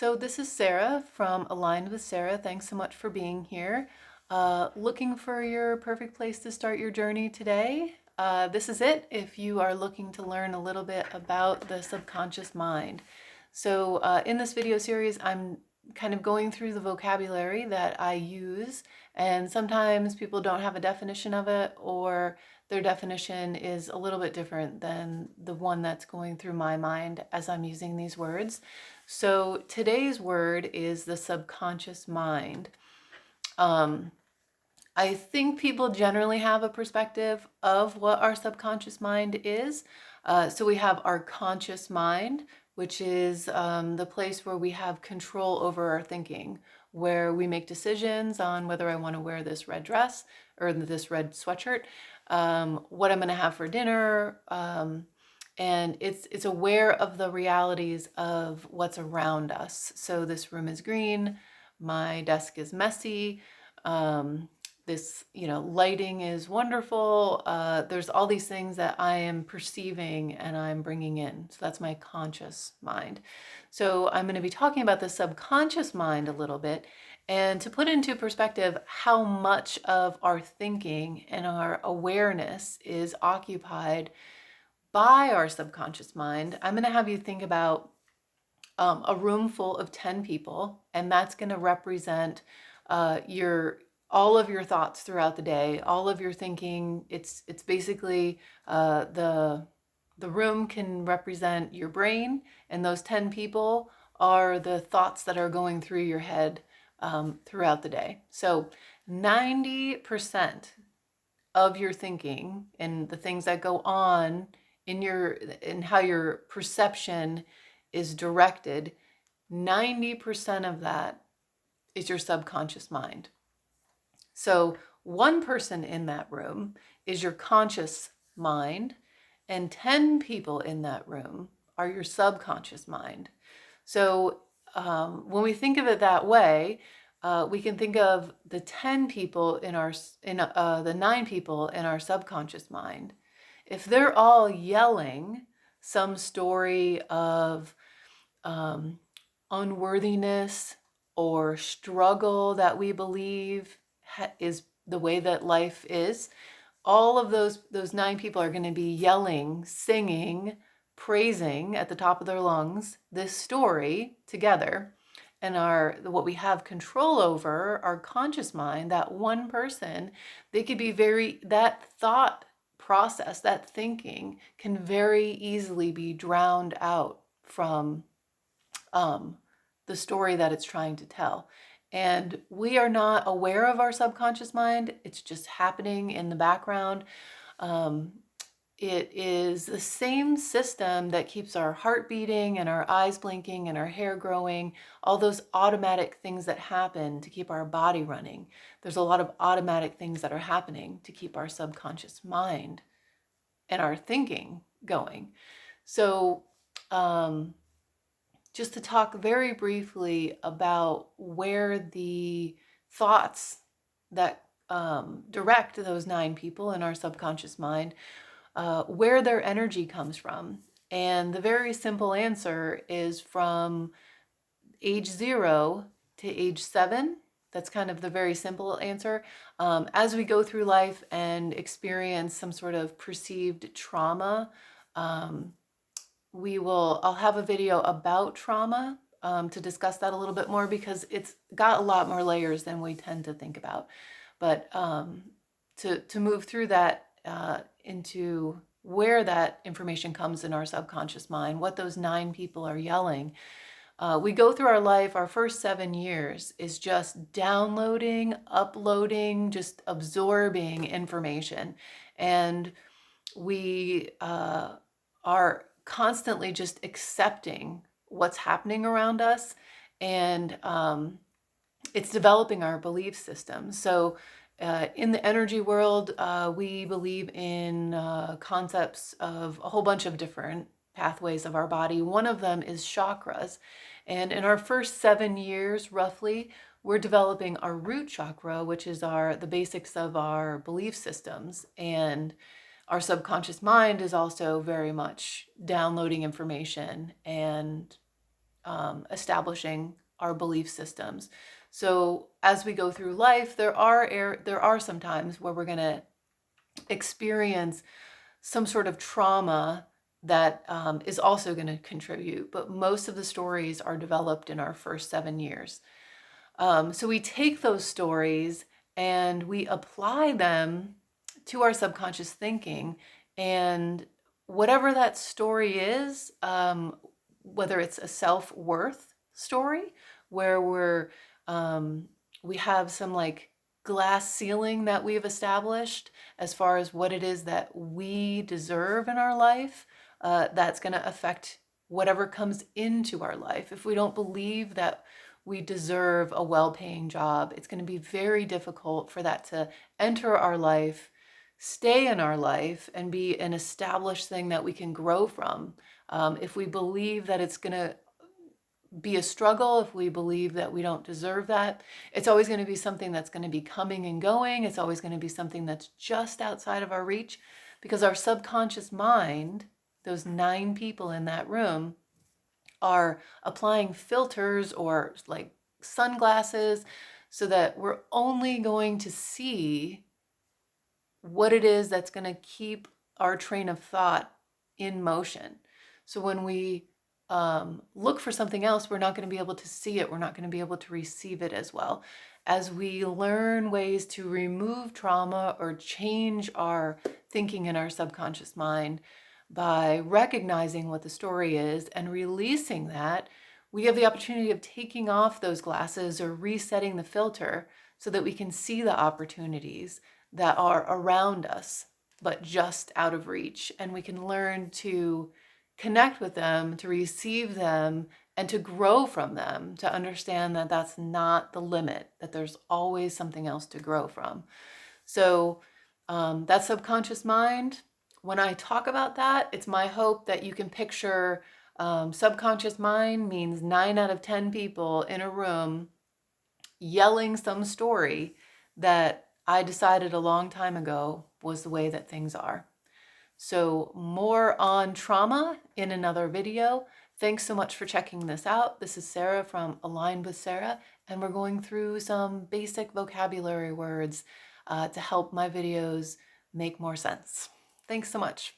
So this is Sarah from Aligned with Sarah. Thanks so much for being here. Looking for your perfect place to start your journey today? This is it if you are looking to learn a little bit about the subconscious mind. So in this video series, I'm kind of going through the vocabulary that I use, and sometimes people don't have a definition of it, or their definition is a little bit different than the one that's going through my mind as I'm using these words. So today's word is the subconscious mind. I think people generally have a perspective of what our subconscious mind is. So we have our conscious mind, which is the place where we have control over our thinking, where we make decisions on whether I want to wear this red dress or this red sweatshirt, what I'm going to have for dinner, and it's aware of the realities of what's around us. So this room is green, my desk is messy, this lighting is wonderful. There's all these things that I am perceiving and I'm bringing in. So that's my conscious mind. So I'm going to be talking about the subconscious mind a little bit, and to put into perspective how much of our thinking and our awareness is occupied by our subconscious mind. I'm going to have you think about a room full of 10 people, and that's going to represent all of your thoughts throughout the day, all of your thinking. It's basically the room can represent your brain, and those 10 people are the thoughts that are going through your head throughout the day. So 90% of your thinking and the things that go on in how your perception is directed, 90% of that is your subconscious mind. So one person in that room is your conscious mind, and 10 people in that room are your subconscious mind. So when we think of it that way, we can think of the 10 people the 9 people in our subconscious mind. If they're all yelling some story of unworthiness or struggle that we believe is the way that life is, all of those 9 people are going to be yelling, singing, praising at the top of their lungs this story together. And what we have control over, our conscious mind, that one person, they could be that thought process, that thinking can very easily be drowned out from the story that it's trying to tell. And we are not aware of our subconscious mind. It's just happening in the background. It is the same system that keeps our heart beating and our eyes blinking and our hair growing, all those automatic things that happen to keep our body running. There's a lot of automatic things that are happening to keep our subconscious mind and our thinking going. So just to talk very briefly about where the thoughts that direct those 9 people in our subconscious mind, where their energy comes from. And the very simple answer is from age 0 to age 7. That's kind of the very simple answer. As we go through life and experience some sort of perceived trauma, I'll have a video about trauma to discuss that a little bit more, because it's got a lot more layers than we tend to think about. But to move through that into where that information comes in our subconscious mind, what those 9 people are yelling. We go through our life, our first 7 years is just downloading, uploading, just absorbing information. And we are constantly just accepting what's happening around us, and it's developing our belief system. So in the energy world, we believe in concepts of a whole bunch of different pathways of our body. One of them is chakras. And in our first 7 years, roughly, we're developing our root chakra, which is the basics of our belief systems. And our subconscious mind is also very much downloading information and establishing our belief systems. So as we go through life, there are some times where we're going to experience some sort of trauma that is also going to contribute. But most of the stories are developed in our first 7 years. So we take those stories and we apply them to our subconscious thinking, and whatever that story is, whether it's a self-worth story where we have some like glass ceiling that we've established as far as what it is that we deserve in our life, that's going to affect whatever comes into our life. If we don't believe that we deserve a well-paying job, it's going to be very difficult for that to enter our life, stay in our life, and be an established thing that we can grow from. If we believe that it's going to be a struggle, if we believe that we don't deserve that, it's always going to be something that's going to be coming and going. It's always going to be something that's just outside of our reach, because our subconscious mind, those 9 people in that room, are applying filters or like sunglasses so that we're only going to see what it is that's going to keep our train of thought in motion. So when we look for something else, we're not going to be able to see it. We're not going to be able to receive it as well. As we learn ways to remove trauma or change our thinking in our subconscious mind by recognizing what the story is and releasing that, we have the opportunity of taking off those glasses or resetting the filter so that we can see the opportunities that are around us, but just out of reach. And we can learn to connect with them, to receive them, and to grow from them, to understand that that's not the limit, that there's always something else to grow from. So that subconscious mind, when I talk about that, it's my hope that you can picture subconscious mind means 9 out of 10 people in a room yelling some story that I decided a long time ago was the way that things are. So more on trauma in another video. Thanks so much for checking this out. This is Sarah from Aligned with Sarah, and we're going through some basic vocabulary words to help my videos make more sense. Thanks so much.